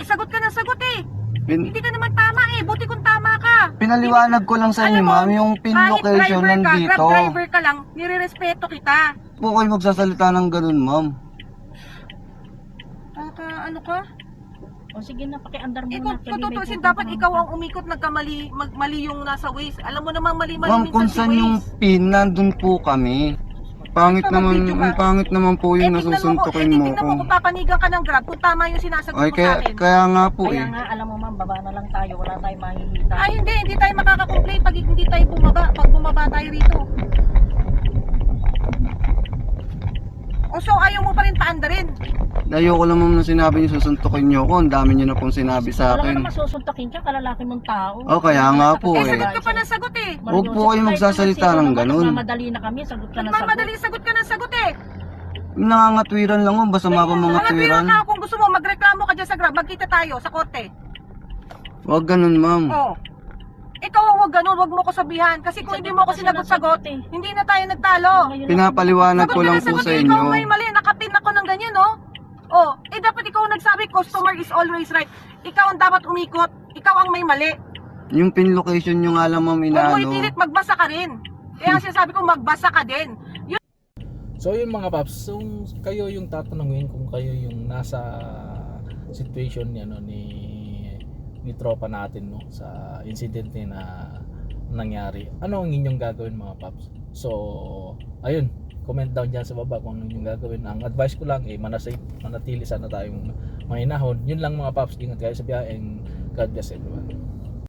Sagot ka ng sagot eh. Pin Hindi ka naman tama eh. Buti kung tama ka. pinaliwanag ko lang sa inyo, Alam mo, ma'am, yung pin kahit location driver ka, nandito. Grab driver ka lang, nirerespeto kita. Po kayo magsasalita ng ganun, ma'am. Ano ka? O sige na, pakiandar mo Ikaw, na. kung tutusin, dapat ikaw ang umikot, nagkamali, mali yung nasa Waze. Alam mo namang mali-mali Ma'am, kung minsan si saan yung Waze. pin, nandun po kami. Pangit Ikaw, naman, mag-video ka. ang pangit naman po yung nasusuntukin mo tingnan ko. mo kung papanigan ka ng Grab, kung tama yung sinasagot Ay, mo sa akin. kaya nga po Kaya eh. nga, alam mo ma'am, baba na lang tayo. Wala tayong mahihita. Ay, hindi tayo makaka-complain pag hindi tayo bumaba, pag bumaba tayo rito. O so, ayaw mo pa rin paandarin. Ayoko lang ma'am na sinabi niyo susuntukin niyo ako. Ang dami niyo na pong sinabi sa Wala ka akin. naman susuntokin ka, kalalaki mong tao. Oh, kaya nga po Eh, eh. sagot ka pa ng sagot eh. Huwag po kayo magsasalita ng ganun. Mamadali na kami, sagot ka ng sagot. Nagmamadali, sagot ka ng sagot eh. Nangangatwiran lang ma'am, basta mga Mga twiran. ka, kung gusto mo, magreklamo ka dyan sa Grab, magkita tayo sa korte. Huwag ganun ma'am. Oo. Ikaw ang huwag ganun, huwag mo ko sabihan. Kasi kung hindi mo ako sinagot-sagot, hindi na tayo nagtalo. Pinapaliwanag ko Sagot ka lang ng po sagot sa eh, inyo. ikaw may mali, nakapin ako ng ganyan, no? Oh, dapat ikaw ang nagsabi, customer is always right. Ikaw ang dapat umikot, ikaw ang may mali. Yung pin location nyo nga lang ma'am Huwag mo inaano. ipilit, magbasa ka rin. Kaya sinasabi ko, magbasa ka din. So yun mga paps, so, kayo yung tatanungin kung kayo yung nasa situation ni ni tropa natin no sa incident na nangyari. Ano ang inyong gagawin mga paps? So ayun, comment down diyan sa baba kung ano yung gagawin. Ang advice ko lang manatili sana tayong mahinahon. Yun lang mga paps, ingat kayo sa biyahe and God bless everyone.